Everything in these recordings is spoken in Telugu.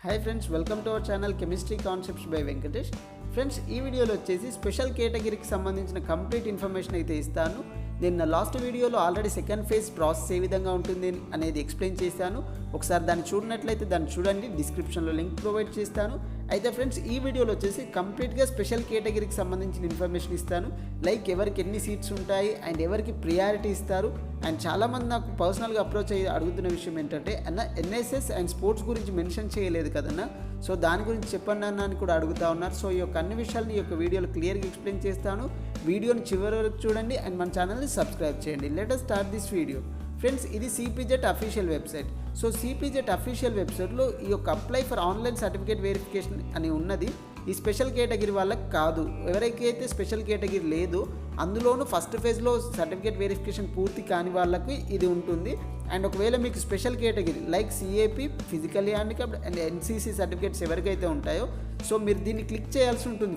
Hi friends, welcome to our channel chemistry concepts by Venkatesh. Friends, ఈ వీడియోలో వచ్చేసి స్పెషల్ కేటగిరీకి సంబంధించిన కంప్లీట్ ఇన్ఫర్మేషన్ అయితే ఇస్తాను. నేను నా లాస్ట్ వీడియోలో ఆల్రెడీ సెకండ్ ఫేజ్ ప్రాసెస్ ఏ విధంగా ఉంటుంది అనేది ఎక్స్ప్లెయిన్ చేశాను. ఒకసారి దాన్ని చూడనట్లయితే దాన్ని చూడండి, డిస్క్రిప్షన్లో లింక్ ప్రొవైడ్ చేస్తాను. అయితే ఫ్రెండ్స్, ఈ వీడియోలో వచ్చేసి కంప్లీట్గా స్పెషల్ కేటగిరీకి సంబంధించిన ఇన్ఫర్మేషన్ ఇస్తాను. లైక్ ఎవరికి ఎన్ని సీట్స్ ఉంటాయి అండ్ ఎవరికి ప్రియారిటీ ఇస్తారు. అండ్ చాలామంది నాకు పర్సనల్గా అప్రోచ్ అయ్యి అడుగుతున్న విషయం ఏంటంటే, అన్న ఎన్ఎస్ఎస్ అండ్ స్పోర్ట్స్ గురించి మెన్షన్ చేయలేదు కదన్నా, సో దాని గురించి చెప్పండి అన్న అని కూడా అడుగుతూ ఉన్నారు. సో ఈ యొక్క అన్ని విషయాలను ఈ యొక్క వీడియోలో క్లియర్గా ఎక్స్ప్లెయిన్ చేస్తాను. వీడియోని చివరి వరకు చూడండి అండ్ మన ఛానల్ని సబ్స్క్రైబ్ చేయండి. Let us start this video. Friends, ఇది CPGET official website. So CPGET official వెబ్సైట్లో ఈ యొక్క apply for online certificate verification అని ఉన్నది. ఈ స్పెషల్ కేటగిరీ వాళ్ళకి కాదు, ఎవరికైతే స్పెషల్ కేటగిరీ లేదో అందులోనూ ఫస్ట్ ఫేజ్లో సర్టిఫికేట్ వెరిఫికేషన్ పూర్తి కాని వాళ్ళకి ఇది ఉంటుంది. అండ్ ఒకవేళ మీకు special category like CAP, physical handicapped and NCC certificates ఎవరికైతే ఉంటాయో, సో మీరు దీన్ని క్లిక్ చేయాల్సి ఉంటుంది.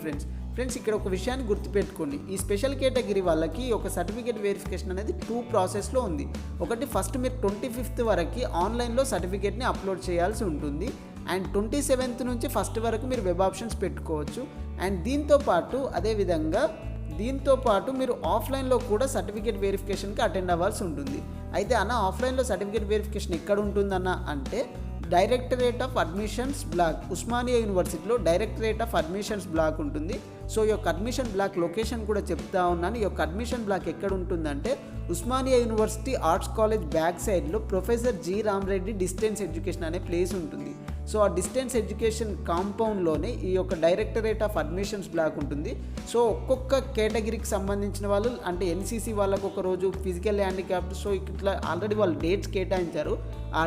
ఫ్రెండ్స్, ఇక్కడ ఒక విషయాన్ని గుర్తుపెట్టుకోండి. ఈ స్పెషల్ కేటగిరీ వాళ్ళకి ఒక సర్టిఫికేట్ వెరిఫికేషన్ అనేది 2 ప్రాసెస్లో ఉంది. ఒకటి, ఫస్ట్ మీరు 25th వరకు ఆన్లైన్లో సర్టిఫికేట్ని అప్లోడ్ చేయాల్సి ఉంటుంది. అండ్ 27th నుంచి 1st వరకు మీరు వెబ్ ఆప్షన్స్ పెట్టుకోవచ్చు. అండ్ దీంతో పాటు మీరు ఆఫ్లైన్లో కూడా సర్టిఫికేట్ వెరిఫికేషన్కి అటెండ్ అవ్వాల్సి ఉంటుంది. అయితే అన్న, ఆఫ్లైన్లో సర్టిఫికేట్ వెరిఫికేషన్ ఎక్కడ ఉంటుందన్న అంటే, directorate of admissions block, Osmania యూనివర్సిటీలో డైరెక్టరేట్ ఆఫ్ అడ్మిషన్స్ బ్లాక్ ఉంటుంది. సో ఈ యొక్క అడ్మిషన్ బ్లాక్ లొకేషన్ కూడా చెప్తా ఉన్నాను. ఈ యొక్క అడ్మిషన్ బ్లాక్ ఎక్కడ ఉంటుందంటే, Osmania university arts college back సైడ్లో professor G Ramareddy distance education అనే ప్లేస్ ఉంటుంది. సో ఆ డిస్టెన్స్ ఎడ్యుకేషన్ కాంపౌండ్లోనే ఈ యొక్క డైరెక్టరేట్ ఆఫ్ అడ్మిషన్స్ బ్లాక్ ఉంటుంది. సో ఒక్కొక్క కేటగిరీకి సంబంధించిన వాళ్ళు, అంటే ఎన్సీసీ వాళ్ళకు ఒక రోజు, ఫిజికల్ హ్యాండిక్యాప్డ్, సో ఇట్లా ఆల్రెడీ వాళ్ళు డేట్స్ కేటాయించారు. ఆ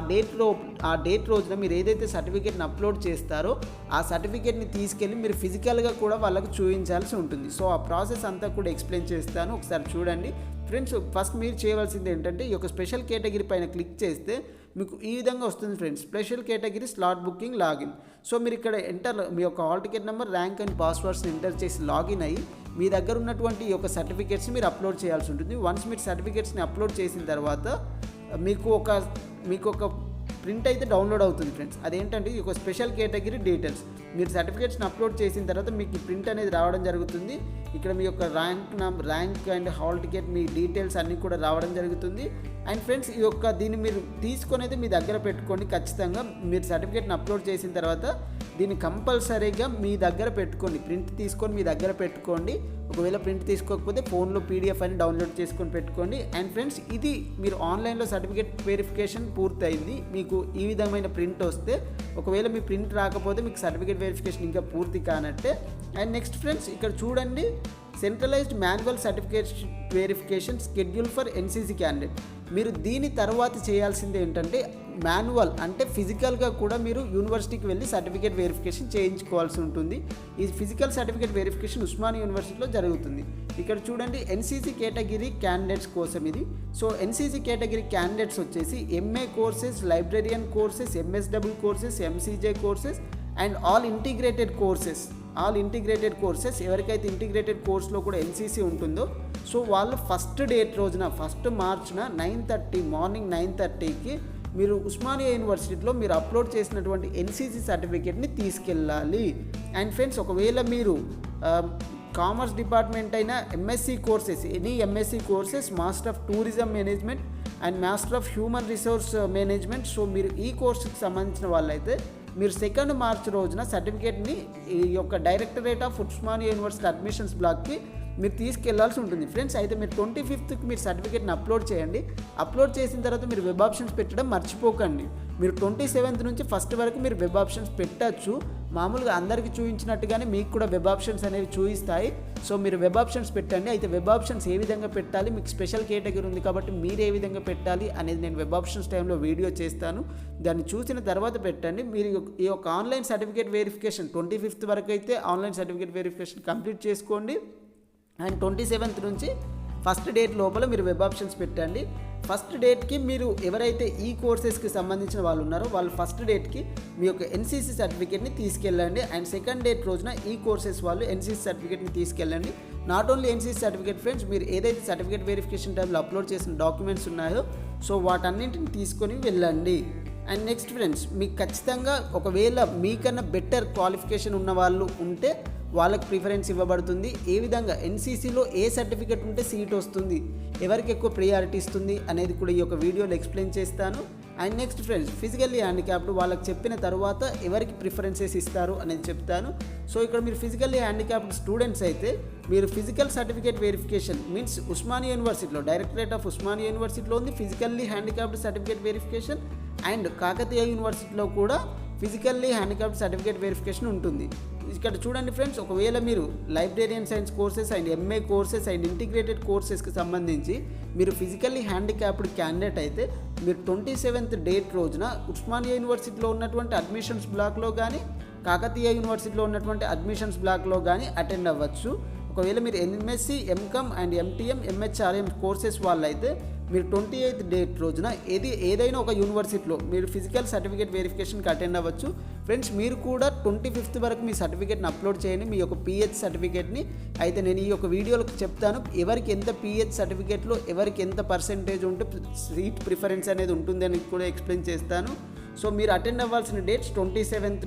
డేట్ రోజున మీరు ఏదైతే సర్టిఫికేట్ని అప్లోడ్ చేస్తారో ఆ సర్టిఫికేట్ని తీసుకెళ్ళి మీరు ఫిజికల్గా కూడా వాళ్ళకు చూపించాల్సి ఉంటుంది. సో ఆ ప్రాసెస్ అంతా కూడా ఎక్స్ప్లెయిన్ చేస్తాను, ఒకసారి చూడండి. ఫ్రెండ్స్, ఫస్ట్ మీరు చేయవలసింది ఏంటంటే, ఈ యొక్క స్పెషల్ కేటగిరీ పైన క్లిక్ చేస్తే మీకు ఈ విధంగా వస్తుంది. Friends, special category slot booking login. So మీరు ఇక్కడ మీ యొక్క hall ticket number, rank and పాస్వర్డ్స్ని ఎంటర్ చేసి లాగిన్ అయ్యి మీ దగ్గర ఉన్నటువంటి ఈ యొక్క సర్టిఫికేట్స్ని మీరు అప్లోడ్ చేయాల్సి ఉంటుంది. వన్స్ మీరు సర్టిఫికేట్స్ని అప్లోడ్ చేసిన తర్వాత మీకు ఒక ప్రింట్ అయితే డౌన్లోడ్ అవుతుంది. ఫ్రెండ్స్, అదేంటంటే ఈ యొక్క స్పెషల్ కేటగిరీ డీటెయిల్స్. మీరు సర్టిఫికేట్స్ని అప్లోడ్ చేసిన తర్వాత మీకు ఈ ప్రింట్ అనేది రావడం జరుగుతుంది. ఇక్కడ మీ యొక్క rank and hall ticket, me details అన్నీ కూడా రావడం జరుగుతుంది. అండ్ ఫ్రెండ్స్, దీన్ని మీరు తీసుకొని అయితే మీ దగ్గర పెట్టుకోండి. ఖచ్చితంగా మీరు సర్టిఫికేట్ని అప్లోడ్ చేసిన తర్వాత దీన్ని కంపల్సరీగా మీ దగ్గర పెట్టుకోండి. ప్రింట్ తీసుకొని మీ దగ్గర పెట్టుకోండి. ఒకవేళ ప్రింట్ తీసుకోకపోతే ఫోన్లో పీడిఎఫ్ అని డౌన్లోడ్ చేసుకొని పెట్టుకోండి. అండ్ ఫ్రెండ్స్, ఇది మీరు ఆన్లైన్లో సర్టిఫికేట్ వెరిఫికేషన్ పూర్తయింది, మీకు ఈ విధమైన ప్రింట్ వస్తే, ఒకవేళ మీ ప్రింట్ రాకపోతే మీకు సర్టిఫికేట్ వెరిఫికేషన్ ఇంకా పూర్తి కానట్టే. అండ్ నెక్స్ట్ ఫ్రెండ్స్, ఇక్కడ చూడండి, centralized manual certificate verification schedule for NCC candidate. మీరు దీని తర్వాత చేయాల్సింది ఏంటంటే, మాన్యువల్ అంటే ఫిజికల్గా కూడా మీరు యూనివర్సిటీకి వెళ్ళి సర్టిఫికేట్ వెరిఫికేషన్ చేయించుకోవాల్సి ఉంటుంది. ఈ ఫిజికల్ సర్టిఫికేట్ వెరిఫికేషన్ ఉస్మానియా యూనివర్సిటీలో జరుగుతుంది. ఇక్కడ చూడండి, ఎన్సీసీ కేటగిరీ క్యాండిడేట్స్ కోసం ఇది. సో ఎన్సీసీ కేటగిరీ క్యాండిడేట్స్ వచ్చేసి MA courses, librarian courses, MSW courses, MCJ courses and all integrated courses. ఎవరికైతే ఇంటిగ్రేటెడ్ కోర్స్లో కూడా ఎన్సీసీ ఉంటుందో, సో వాళ్ళు ఫస్ట్ మార్చ్న 9:30 మార్నింగ్ 9:30కి మీరు ఉస్మానియా యూనివర్సిటీలో మీరు అప్లోడ్ చేసినటువంటి ఎన్సీసీ సర్టిఫికేట్ని తీసుకెళ్ళాలి. అండ్ ఫ్రెండ్స్, ఒకవేళ మీరు కామర్స్ డిపార్ట్మెంట్ అయిన MSc courses, MSc courses, master of tourism management and master of human resource management, so మీరు ఈ కోర్సుకి సంబంధించిన వాళ్ళైతే మీరు 2 మార్చ్ రోజున సర్టిఫికేట్ని ఈ యొక్క directorate of Osmania university admissions బ్లాక్కి మీరు తీసుకెళ్లాల్సి ఉంటుంది. ఫ్రెండ్స్, అయితే మీరు 25th మీరు సర్టిఫికేట్ని అప్లోడ్ చేయండి. అప్లోడ్ చేసిన తర్వాత మీరు వెబ్ ఆప్షన్స్ పెట్టడం మర్చిపోకండి. మీరు 27th నుంచి 1st వరకు మీరు వెబ్ ఆప్షన్స్ పెట్టచ్చు. మామూలుగా అందరికీ చూపించినట్టుగానే మీకు కూడా వెబ్ ఆప్షన్స్ అనేవి చూపిస్తాయి. సో మీరు వెబ్ ఆప్షన్స్ పెట్టండి. అయితే వెబ్ ఆప్షన్స్ ఏ విధంగా పెట్టాలి, మీకు స్పెషల్ కేటగిరీ ఉంది కాబట్టి మీరు ఏ విధంగా పెట్టాలి అనేది నేను వెబ్ ఆప్షన్స్ టైంలో వీడియో చేస్తాను. దాన్ని చూసిన తర్వాత పెట్టండి. మీరు ఈ యొక్క ఆన్లైన్ సర్టిఫికేట్ వెరిఫికేషన్ 25th వరకు అయితే ఆన్లైన్ సర్టిఫికేట్ వెరిఫికేషన్ కంప్లీట్ చేసుకోండి. అండ్ 27th నుంచి 1st డేట్ లోపల మీరు వెబ్ ఆప్షన్స్ పెట్టండి. 1st డేట్కి మీరు ఎవరైతే ఈ కోర్సెస్కి సంబంధించిన వాళ్ళు ఉన్నారో వాళ్ళు 1st డేట్కి మీ యొక్క ఎన్సీసీ సర్టిఫికేట్ని తీసుకెళ్ళండి. అండ్ 2nd డేట్ రోజున ఈ కోర్సెస్ వాళ్ళు ఎన్సీసీ సర్టిఫికేట్ని తీసుకెళ్ళండి. Not only NCC certificate friends, మీరు ఏదైతే సర్టిఫికేట్ వెరిఫికేషన్ టైంలో అప్లోడ్ చేసిన డాక్యుమెంట్స్ ఉన్నాయో, సో వాటన్నింటిని తీసుకొని వెళ్ళండి. అండ్ నెక్స్ట్ ఫ్రెండ్స్, మీకు ఖచ్చితంగా ఒకవేళ మీకన్నా బెటర్ క్వాలిఫికేషన్ ఉన్న వాళ్ళు ఉంటే వాళ్ళకి ప్రిఫరెన్స్ ఇవ్వబడుతుంది. ఏ విధంగా ఎన్సీసీలో ఏ సర్టిఫికేట్ ఉంటే సీట్ వస్తుంది, ఎవరికి ఎక్కువ ప్రియారిటీ ఇస్తుంది అనేది కూడా ఈ యొక్క వీడియోలో ఎక్స్ప్లెయిన్ చేస్తాను. And next friends, physically handicapped వాళ్ళకి చెప్పిన తర్వాత ఎవరికి ప్రిఫరెన్సెస్ ఇస్తారు అనేది చెప్తాను. సో ఇక్కడ మీరు ఫిజికల్లీ హ్యాండిక్యాప్డ్ స్టూడెంట్స్ అయితే మీరు physical certificate verification means Osmania యూనివర్సిటీలో, డైరెక్టరేట్ ఆఫ్ ఉస్మానియా యూనివర్సిటీలో ఉంది physically handicapped certificate verification. And Kakatiya యూనివర్సిటీలో కూడా ఫిజికల్లీ హ్యాండిక్యాప్డ్ సర్టిఫికేట్ వెరిఫికేషన్ ఉంటుంది. ఇక్కడ చూడండి ఫ్రెండ్స్, ఒకవేళ మీరు librarian science courses and MA courses and integrated కోర్సెస్కి సంబంధించి మీరు ఫిజికల్లీ హ్యాండిక్యాప్డ్ క్యాండిడేట్ అయితే మీరు 27th డేట్ రోజున ఉస్మానియా యూనివర్సిటీలో ఉన్నటువంటి అడ్మిషన్స్ బ్లాక్లో కానీ కాకతీయ యూనివర్సిటీలో ఉన్నటువంటి అడ్మిషన్స్ బ్లాక్లో కానీ అటెండ్ అవ్వచ్చు. ఒకవేళ మీరు MSc, MCom and MTM, MHRM courses వాళ్ళైతే మీరు 28th డేట్ రోజున ఏదైనా ఒక యూనివర్సిటీలో మీరు ఫిజికల్ సర్టిఫికేట్ వెరిఫికేషన్కి అటెండ్ అవ్వచ్చు. ఫ్రెండ్స్, మీరు కూడా 25th వరకు మీ సర్టిఫికేట్ని అప్లోడ్ చేయండి, మీ యొక్క పిహెచ్ సర్టిఫికేట్ని. అయితే నేను ఈ యొక్క వీడియోలో చెప్తాను ఎవరికి ఎంత పిహెచ్ సర్టిఫికేట్లో ఎవరికి ఎంత పర్సెంటేజ్ ఉంటే సీట్ ప్రిఫరెన్స్ అనేది ఉంటుంది అని కూడా ఎక్స్ప్లెయిన్ చేస్తాను. సో మీరు అటెండ్ అవ్వాల్సిన dates 27th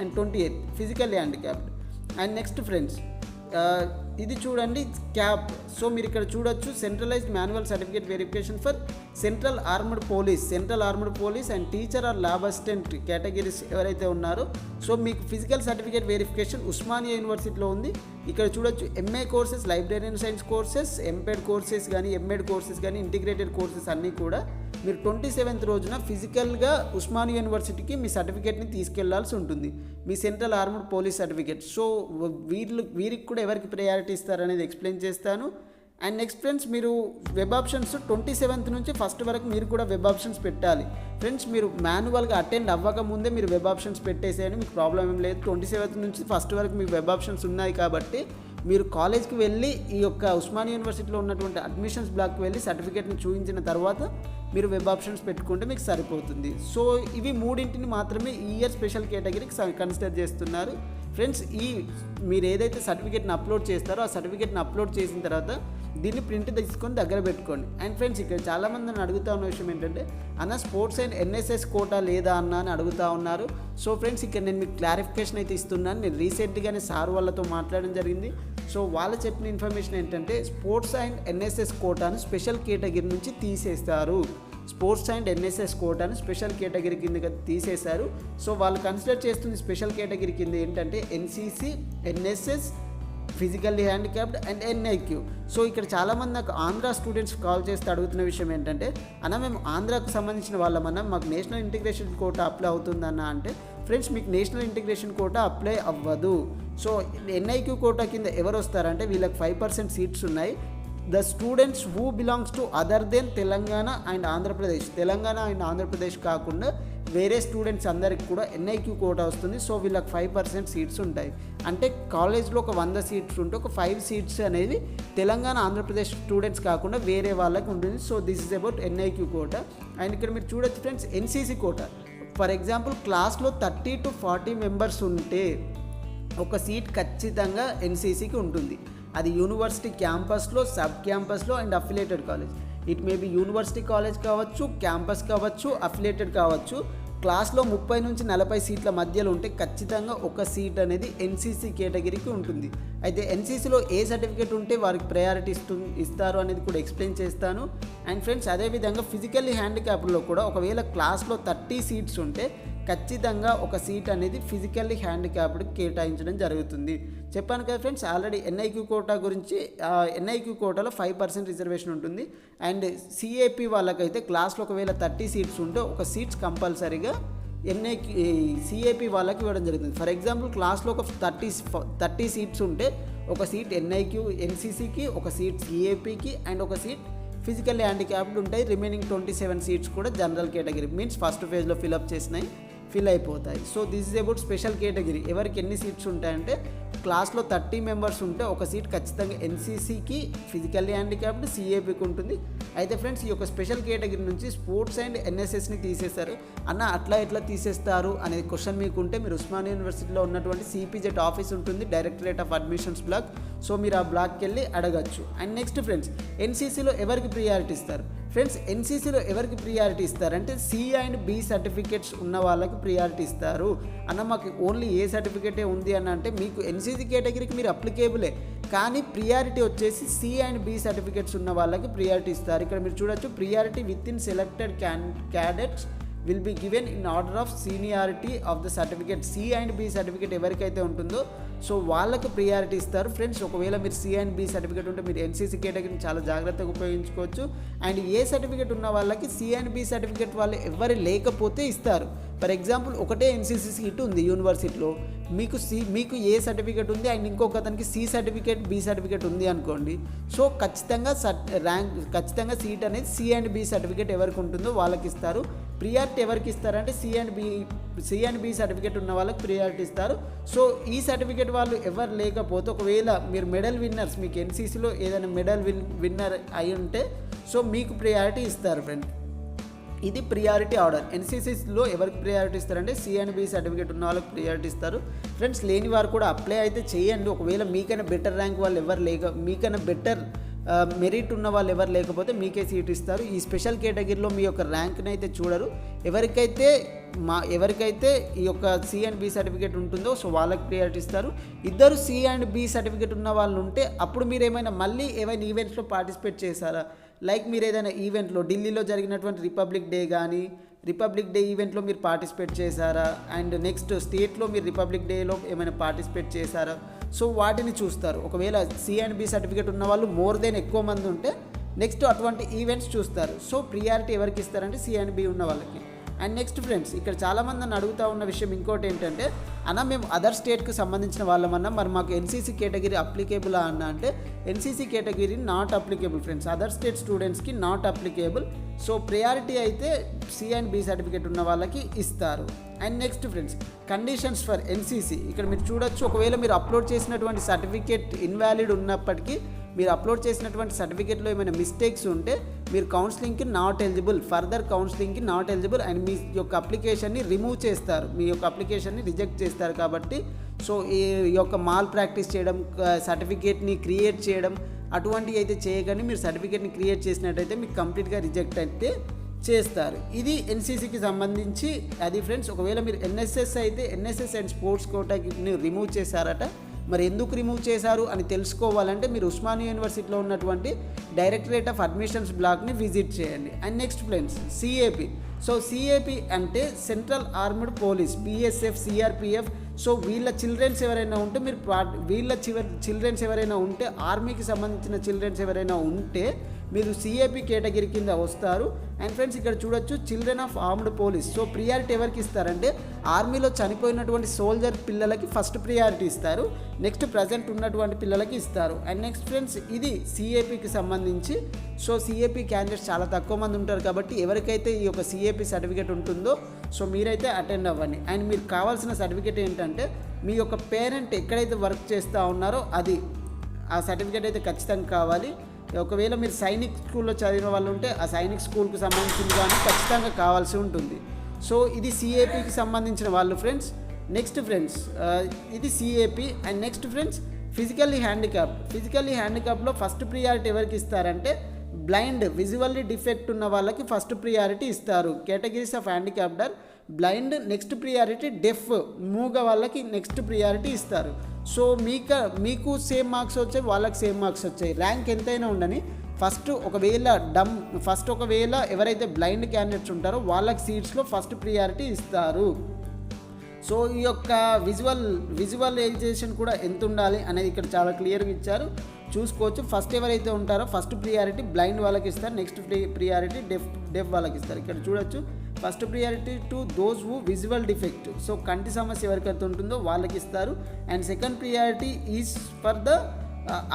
and 28th physical handicapped. And next friends, ఇది చూడండి క్యాప్. సో మీరు ఇక్కడ చూడొచ్చు centralized manual certificate verification for central armed police and teacher or lab assistant categories ఎవరైతే ఉన్నారో సో మీకు ఫిజికల్ సర్టిఫికేట్ వెరిఫికేషన్ ఉస్మానియా యూనివర్సిటీలో ఉంది. ఇక్కడ చూడొచ్చు MA courses, librarian science courses, MPEd courses కానీ ఎంఎడ్ కోర్సెస్ కానీ ఇంటిగ్రేటెడ్ కోర్సెస్ అన్నీ కూడా మీరు 27th రోజున ఫిజికల్గా ఉస్మానియా యూనివర్సిటీకి మీ సర్టిఫికేట్ని తీసుకెళ్లాల్సి ఉంటుంది, మీ central armed police certificate. So వీరికి కూడా ఎవరికి ప్రయారిటీ ఇస్తారనేది ఎక్స్ప్లెయిన్ చేస్తాను. అండ్ నెక్స్ట్ ఫ్రెండ్స్, మీరు వెబ్ ఆప్షన్స్ 27th నుంచి 1st వరకు మీరు కూడా వెబ్ ఆప్షన్స్ పెట్టాలి. ఫ్రెండ్స్, మీరు మాన్యువల్గా అటెండ్ అవ్వకముందే మీరు వెబ్ ఆప్షన్స్ పెట్టేసేయండి, మీకు ప్రాబ్లం ఏం లేదు. 27th నుంచి 1st వరకు మీకు వెబ్ ఆప్షన్స్ ఉన్నాయి కాబట్టి మీరు కాలేజ్కి వెళ్ళి ఈ యొక్క ఉస్మానియా యూనివర్సిటీలో ఉన్నటువంటి అడ్మిషన్స్ బ్లాక్కి వెళ్ళి సర్టిఫికేట్ని చూపించిన తర్వాత మీరు వెబ్ ఆప్షన్స్ పెట్టుకుంటే మీకు సరిపోతుంది. సో ఇవి మూడింటిని మాత్రమే ఈ ఇయర్ స్పెషల్ కేటగిరీకి కన్సిడర్ చేస్తున్నారు. ఫ్రెండ్స్, మీరు ఏదైతే సర్టిఫికేట్ని అప్లోడ్ చేస్తారో ఆ సర్టిఫికేట్ని అప్లోడ్ చేసిన తర్వాత దీన్ని ప్రింట్ తీసుకొని దగ్గర పెట్టుకోండి. అండ్ ఫ్రెండ్స్, ఇక్కడ చాలామంది నన్ను అడుగుతా ఉన్న విషయం ఏంటంటే అన్న స్పోర్ట్స్ అండ్ ఎన్ఎస్ఎస్ కోటా లేదా అన్న అని అడుగుతూ ఉన్నారు. సో ఫ్రెండ్స్, ఇక్కడ నేను మీకు క్లారిఫికేషన్ అయితే ఇస్తున్నాను. నేను రీసెంట్గానే సార్ వాళ్ళతో మాట్లాడడం జరిగింది. సో వాళ్ళు చెప్పిన ఇన్ఫర్మేషన్ ఏంటంటే స్పోర్ట్స్ అండ్ ఎన్ఎస్ఎస్ కోటాను స్పెషల్ కేటగిరీ నుంచి తీసేస్తారు. స్పోర్ట్స్ అండ్ ఎన్ఎస్ఎస్ కోటాను స్పెషల్ కేటగిరీ కింద తీసేశారు. సో వాళ్ళు కన్సిడర్ చేస్తుంది స్పెషల్ కేటగిరీ కింద ఏంటంటే NCC, NSS, physically handicapped and NIQ. So ఇక్కడ చాలామంది నాకు ఆంధ్ర స్టూడెంట్స్ కాల్ చేస్తే అడుగుతున్న విషయం ఏంటంటే అన్న మేము ఆంధ్రాకు సంబంధించిన వాళ్ళమన్నా మాకు నేషనల్ ఇంటిగ్రేషన్ కోటా అప్లై అవుతుందన్న అంటే ఫ్రెండ్స్, మీకు నేషనల్ ఇంటిగ్రేషన్ కోటా అప్లై అవ్వదు. సో ఎన్ఐక్యూ కోటా కింద ఎవరు వస్తారంటే వీళ్ళకి 5% సీట్స్ ఉన్నాయి. The students who belongs to other then Telangana and Andhra Pradesh కాకుండా వేరే స్టూడెంట్స్ అందరికి కూడా ఎన్ఐక్యూ కోటా వస్తుంది. సో వీళ్ళకి 5% సీట్స్ ఉంటాయి. అంటే కాలేజ్లో ఒక 100 సీట్స్ ఉంటే ఒక 5 సీట్స్ అనేది తెలంగాణ, ఆంధ్రప్రదేశ్ స్టూడెంట్స్ కాకుండా వేరే వాళ్ళకి ఉంటుంది. So this is about NIQ quota. And ఇక్కడ మీరు చూడొచ్చు friends, NCC quota. For example క్లాస్లో 30 to 40 మెంబర్స్ ఉంటే ఒక సీట్ ఖచ్చితంగా ఎన్సీసీకి ఉంటుంది. అది యూనివర్సిటీ క్యాంపస్లో, సబ్ క్యాంపస్లో and affiliated college. It may be university college కావచ్చు, క్యాంపస్ కావచ్చు, అఫిలియేటెడ్ కావచ్చు. క్లాస్లో 30 నుంచి 40 సీట్ల మధ్యలో ఉంటే ఖచ్చితంగా ఒక సీట్ అనేది ఎన్సీసీ కేటగిరీకి ఉంటుంది. అయితే ఎన్సీసీలో ఏ సర్టిఫికేట్ ఉంటే వారికి ప్రయారిటీ ఇస్తారు అనేది కూడా ఎక్స్ప్లెయిన్ చేస్తాను. అండ్ ఫ్రెండ్స్, అదేవిధంగా ఫిజికల్లీ హ్యాండిక్యాప్డ్లో కూడా ఒకవేళ క్లాస్లో 30 సీట్స్ ఉంటే ఖచ్చితంగా ఒక సీట్ అనేది ఫిజికల్లీ హ్యాండిక్యాప్డ్కి కేటాయించడం జరుగుతుంది. చెప్పాను కదా ఫ్రెండ్స్, ఆల్రెడీ ఎన్ఐక్యూ కోటా గురించి. ఎన్ఐక్యూ కోటాలో 5% రిజర్వేషన్ ఉంటుంది. అండ్ సిఏపి వాళ్ళకైతే క్లాస్లో ఒకవేళ 30 సీట్స్ ఉంటే ఒక సీట్స్ కంపల్సరీగా సిఏపి వాళ్ళకి ఇవ్వడం జరుగుతుంది. ఫర్ ఎగ్జాంపుల్ క్లాస్లో ఒక 30 సీట్స్ ఉంటే ఒక సీట్ ఎన్సీసీకి, ఒక సీట్ సిఏపికి అండ్ ఒక సీట్ ఫిజికల్లీ హ్యాండిక్యాప్డ్ ఉంటాయి. రిమైనింగ్ 27 సీట్స్ కూడా జనరల్ కేటగిరీ మీన్స్ ఫస్ట్ ఫేజ్లో ఫిల్ అయిపోతాయి. So this is about special category. ఎవరికి ఎన్ని సీట్స్ ఉంటాయంటే క్లాస్లో 30 మెంబర్స్ ఉంటే ఒక సీట్ ఖచ్చితంగా ఎన్సీసీకి, ఫిజికల్లీ హ్యాండిక్యాప్డ్, సిఏపికి ఉంటుంది. అయితే ఫ్రెండ్స్, ఈ యొక్క స్పెషల్ కేటగిరీ నుంచి స్పోర్ట్స్ అండ్ ఎన్ఎస్ఎస్ని తీసేశారు అన్న. అట్లా ఎట్లా తీసేస్తారు అనే క్వశ్చన్ మీకుంటే మీరు ఉస్మానియా యూనివర్సిటీలో ఉన్నటువంటి సిపిజెడ్ ఆఫీస్ ఉంటుంది, directorate of admissions block. So మీరు ఆ బ్లాక్కి వెళ్ళి అడగచ్చు. అండ్ నెక్స్ట్ ఫ్రెండ్స్, ఎన్సీసీలో ఎవరికి ప్రియారిటీ ఇస్తారు? ఫ్రెండ్స్ ఎన్సీసీలో ఎవరికి ప్రియారిటీ ఇస్తారంటే సి అండ్ బి సర్టిఫికేట్స్ ఉన్న వాళ్ళకి ప్రియారిటీ ఇస్తారు. అన్న మాకు ఓన్లీ ఏ సర్టిఫికేటే ఉంది అని అంటే మీకు ఎన్సీసీ కేటగిరీకి మీరు అప్లికేబులే, కానీ ప్రియారిటీ వచ్చేసి సి అండ్ బి సర్టిఫికేట్స్ ఉన్న వాళ్ళకి ప్రియారిటీ ఇస్తారు. ఇక్కడ మీరు చూడొచ్చు, priority with in selected cadets will be given in order of seniority of the certificate. C and B certificate ఎవరికైతే ఉంటుందో సో వాళ్ళకు ప్రియారిటీ ఇస్తారు. ఫ్రెండ్స్ ఒకవేళ మీరు సి అండ్ బి సర్టిఫికేట్ ఉంటే మీరు ఎన్సీసీ కేటగిరీని చాలా జాగ్రత్తగా ఉపయోగించుకోవచ్చు. అండ్ ఏ సర్టిఫికేట్ ఉన్న వాళ్ళకి సి అండ్ బి సర్టిఫికేట్ వాళ్ళు ఎవరు లేకపోతే ఇస్తారు. ఫర్ ఎగ్జాంపుల్ ఒకటే ఎన్సీసీ సీట్ ఉంది యూనివర్సిటీలో, మీకు ఏ సర్టిఫికేట్ ఉంది అండ్ ఇంకొక అతనికి సి సర్టిఫికేట్ బి సర్టిఫికేట్ ఉంది అనుకోండి, సో ఖచ్చితంగా సీట్ అనేది సి అండ్ బి సర్టిఫికేట్ ఎవరికి ఉంటుందో వాళ్ళకి ఇస్తారు. ప్రియారిటీ ఎవరికి ఇస్తారంటే సి అండ్ బి సర్టిఫికేట్ ఉన్న వాళ్ళకి ప్రియారిటీ ఇస్తారు. సో ఈ సర్టిఫికేట్ వాళ్ళు ఎవరు లేకపోతే ఒకవేళ మీరు మెడల్ విన్నర్స్, మీకు ఎన్సీసీలో ఏదైనా మెడల్ విన్నర్ అయి ఉంటే సో మీకు ప్రియారిటీ ఇస్తారు ఫ్రెండ్. ఇది ప్రియారిటీ ఆర్డర్. ఎన్సీసీలో ఎవరికి ప్రియారిటీ ఇస్తారంటే సి అండ్ బి సర్టిఫికేట్ ఉన్న వాళ్ళకి ప్రియారిటీ ఇస్తారు. ఫ్రెండ్స్ లేని వారు కూడా అప్లై అయితే చేయండి. ఒకవేళ మీకైనా బెటర్ ర్యాంక్ వాళ్ళు ఎవరు మీకైనా బెటర్ మెరిట్ ఉన్న వాళ్ళు ఎవరు లేకపోతే మీకే సీట్ ఇస్తారు. ఈ స్పెషల్ కేటగిరీలో మీ యొక్క ర్యాంక్ని అయితే చూడరు. ఎవరికైతే ఈ యొక్క సి అండ్ బి సర్టిఫికేట్ ఉంటుందో సో వాళ్ళకి ప్రియారిటీ ఇస్తారు. ఇద్దరు సి అండ్ బి సర్టిఫికేట్ ఉన్న వాళ్ళు ఉంటే అప్పుడు మీరు ఏమైనా ఈవెంట్స్లో పార్టిసిపేట్ చేశారా, లైక్ మీరు ఏదైనా ఈవెంట్లో ఢిల్లీలో జరిగినటువంటి రిపబ్లిక్ డే ఈవెంట్లో మీరు పార్టిసిపేట్ చేశారా, అండ్ నెక్స్ట్ స్టేట్లో మీరు రిపబ్లిక్ డేలో ఏమైనా పార్టిసిపేట్ చేశారా, సో వాటిని చూస్తారు. ఒకవేళ సి అండ్ బి సర్టిఫికేట్ ఉన్న వాళ్ళు ఎక్కువ మంది ఉంటే నెక్స్ట్ అటువంటి ఈవెంట్స్ చూస్తారు. సో ప్రియారిటీ ఎవరికి ఇస్తారంటే సి అండ్ బి ఉన్న వాళ్ళకి. అండ్ నెక్స్ట్ ఫ్రెండ్స్ ఇక్కడ చాలామంది నన్ను అడుగుతూ ఉన్న విషయం ఇంకోటి ఏంటంటే, అన్న మేము అదర్ స్టేట్కి సంబంధించిన వాళ్ళమన్నా మరి మాకు ఎన్సీసీ కేటగిరీ అప్లికేబులా అన్న అంటే NCC category not applicable friends, other state స్టూడెంట్స్కి నాట్ అప్లికేబుల్. సో ప్రియారిటీ అయితే సి అండ్ బి సర్టిఫికేట్ ఉన్న వాళ్ళకి ఇస్తారు. And next friends conditions for NCC, ఇక్కడ మీరు చూడొచ్చు, ఒకవేళ మీరు అప్లోడ్ చేసినటువంటి సర్టిఫికేట్ ఇన్వాలిడ్ ఉన్నప్పటికీ మీరు అప్లోడ్ చేసినటువంటి సర్టిఫికేట్లో ఏమైనా మిస్టేక్స్ ఉంటే మీరు కౌన్సిలింగ్కి నాట్ ఎలిజిబుల్, ఫర్దర్ కౌన్సిలింగ్కి నాట్ ఎలిజిబుల్ అండ్ మీ యొక్క అప్లికేషన్ని రిమూవ్ చేస్తారు, మీ యొక్క అప్లికేషన్ని రిజెక్ట్ చేస్తారు. కాబట్టి సో ఈ యొక్క మాల్ ప్రాక్టీస్ చేయడం, సర్టిఫికేట్ని క్రియేట్ చేయడం అటువంటివి అయితే చేయగానే మీరు సర్టిఫికేట్ని క్రియేట్ చేసినట్టయితే మీకు కంప్లీట్గా రిజెక్ట్ అయితే చేస్తారు. ఇది ఎన్సీసీకి సంబంధించి అది ఫ్రెండ్స్. ఒకవేళ మీరు ఎన్ఎస్ఎస్ అయితే ఎన్ఎస్ఎస్ అండ్ స్పోర్ట్స్ కోటాకి రిమూవ్ చేశారట, మరి ఎందుకు రిమూవ్ చేశారు అని తెలుసుకోవాలంటే మీరు ఉస్మానియా యూనివర్సిటీలో ఉన్నటువంటి డైరెక్టరేట్ ఆఫ్ అడ్మిషన్స్ బ్లాక్ని విజిట్ చేయండి. And next friends CAP. So CAP అంటే central armed police, BSF, CRPF. So వీళ్ళ చిల్డ్రన్స్ ఎవరైనా ఉంటే మీరు చిల్డ్రన్స్ ఎవరైనా ఉంటే ఆర్మీకి సంబంధించిన చిల్డ్రన్స్ ఎవరైనా ఉంటే మీరు సిఏపి కేటగిరీ కింద వస్తారు. అండ్ ఫ్రెండ్స్ ఇక్కడ చూడొచ్చు children of armed police. So priority ఎవరికి ఇస్తారంటే ఆర్మీలో చనిపోయినటువంటి సోల్జర్ పిల్లలకి ఫస్ట్ ప్రియారిటీ ఇస్తారు, నెక్స్ట్ ప్రజెంట్ ఉన్నటువంటి పిల్లలకి ఇస్తారు. అండ్ నెక్స్ట్ ఫ్రెండ్స్ ఇది సిఏపికి సంబంధించి. సో సిఏపి క్యాండిడేట్స్ చాలా తక్కువ మంది ఉంటారు కాబట్టి ఎవరికైతే ఈ యొక్క సిఏపి సర్టిఫికేట్ ఉంటుందో సో మీరైతే అటెండ్ అవ్వండి. అండ్ మీకు కావాల్సిన సర్టిఫికేట్ ఏంటంటే మీ యొక్క పేరెంట్ ఎక్కడైతే వర్క్ చేస్తూ ఉన్నారో అది ఆ సర్టిఫికేట్ అయితే ఖచ్చితంగా కావాలి. ఒకవేళ మీరు సైనిక్ స్కూల్లో చదివిన వాళ్ళు ఉంటే ఆ సైనిక్ స్కూల్కి సంబంధించింది కానీ ఖచ్చితంగా కావాల్సి ఉంటుంది. సో ఇది సిఏపికి సంబంధించిన వాళ్ళు ఫ్రెండ్స్. నెక్స్ట్ ఫ్రెండ్స్ ఇది CAP. And next friends physically హ్యాండిక్యాప్లో ఫస్ట్ ప్రియారిటీ ఎవరికి ఇస్తారంటే బ్లైండ్, విజువల్లీ డిఫెక్ట్ ఉన్న వాళ్ళకి ఫస్ట్ ప్రియారిటీ ఇస్తారు. Categories of handicapped are blind, next priority deaf, మూగ వాళ్ళకి నెక్స్ట్ ప్రియారిటీ ఇస్తారు. సో మీకు సేమ్ మార్క్స్ వచ్చాయి, వాళ్ళకి సేమ్ మార్క్స్ వచ్చాయి, ర్యాంక్ ఎంతైనా ఉండని ఫస్ట్ ఒకవేళ ఎవరైతే బ్లైండ్ క్యాండిడేట్స్ ఉంటారో వాళ్ళకి సీట్స్లో ఫస్ట్ ప్రియారిటీ ఇస్తారు. సో ఈ యొక్క విజువలైజేషన్ కూడా ఎంత ఉండాలి అనేది ఇక్కడ చాలా క్లియర్గా ఇచ్చారు, చూసుకోవచ్చు. ఫస్ట్ ఎవరైతే ఉంటారో ఫస్ట్ ప్రియారిటీ బ్లైండ్ వాళ్ళకి ఇస్తారు, నెక్స్ట్ ప్రియారిటీ డెఫ్ వాళ్ళకి ఇస్తారు. ఇక్కడ చూడొచ్చు first priority to those who visual defect, so కంటి సమస్య ఎవరికైతే ఉంటుందో వాళ్ళకి ఇస్తారు. And second priority is for the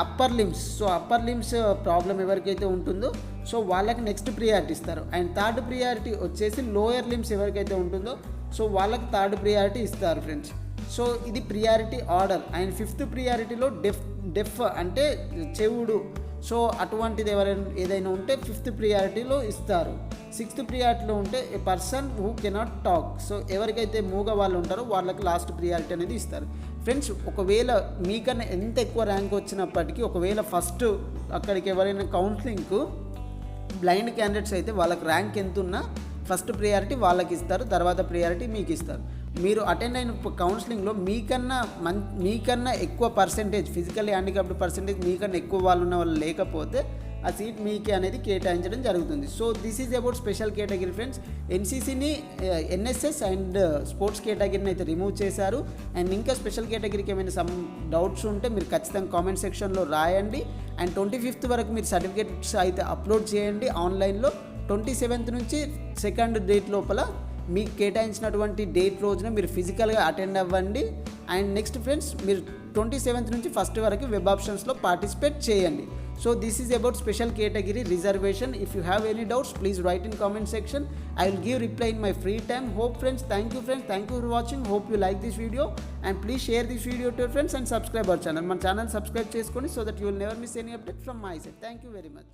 upper limbs, so upper limbs problem ఎవరికైతే ఉంటుందో సో వాళ్ళకి నెక్స్ట్ ప్రియారిటీ ఇస్తారు. అండ్ థర్డ్ ప్రియారిటీ వచ్చేసి లోయర్ లిమ్స్ ఎవరికైతే ఉంటుందో సో వాళ్ళకి థర్డ్ ప్రియారిటీ ఇస్తారు ఫ్రెండ్స్. సో ఇది ప్రియారిటీ ఆర్డర్. అండ్ ఫిఫ్త్ ప్రియారిటీలో డెఫ్ అంటే చెవుడు, సో అటువంటిది ఏదైనా ఉంటే ఫిఫ్త్ ప్రియారిటీలో ఇస్తారు. సిక్స్త్ ప్రియారిటీలో ఉంటే a person who cannot talk, so ఎవరికైతే మూగ వాళ్ళు ఉంటారో వాళ్ళకి లాస్ట్ ప్రియారిటీ అనేది ఇస్తారు. ఫ్రెండ్స్ ఒకవేళ మీకన్నా ఎంత ఎక్కువ ర్యాంక్ వచ్చినప్పటికీ ఒకవేళ ఫస్ట్ అక్కడికి ఎవరైనా బ్లైండ్ క్యాండిడేట్స్ అయితే వాళ్ళకి ర్యాంక్ ఎంత ఉన్నా ఫస్ట్ ప్రియారిటీ వాళ్ళకి ఇస్తారు, తర్వాత ప్రియారిటీ మీకు ఇస్తారు. మీరు అటెండ్ అయిన కౌన్సిలింగ్లో మీకన్నా ఎక్కువ పర్సెంటేజ్ ఫిజికల్లీ హ్యాండిక్యాప్డ్ పర్సెంటేజ్ మీకన్నా ఎక్కువ వాళ్ళు ఉన్న వాళ్ళు లేకపోతే ఆ సీట్ మీకే అనేది కేటాయించడం జరుగుతుంది. So this is about special category friends. ఎన్సీసీని ఎన్ఎస్ఎస్ అండ్ స్పోర్ట్స్ కేటగిరీని అయితే రిమూవ్ చేశారు. అండ్ ఇంకా స్పెషల్ కేటగిరీకి ఏమైనా సమ్ డౌట్స్ ఉంటే మీరు ఖచ్చితంగా కామెంట్ సెక్షన్లో రాయండి. అండ్ 25th వరకు మీరు సర్టిఫికేట్స్ అయితే అప్లోడ్ చేయండి ఆన్లైన్లో. 27th నుంచి 2nd డేట్ లోపల మీకు కేటాయించినటువంటి డేట్ రోజున మీరు ఫిజికల్గా అటెండ్ అవ్వండి. అండ్ నెక్స్ట్ ఫ్రెండ్స్, మీరు 27th నుంచి 1st వరకు వెబ్ ఆప్షన్స్లో పార్టిసిపేట్ చేయండి. So this is about special category reservation. If you have any doubts, please write in comment section. I will give reply in my free time. Hope friends, thank you for watching. Hope you like this video and please share this video to your friends and subscribe our channel. My channel subscribe cheskoni so that you will never miss any update from my side. Thank you very much.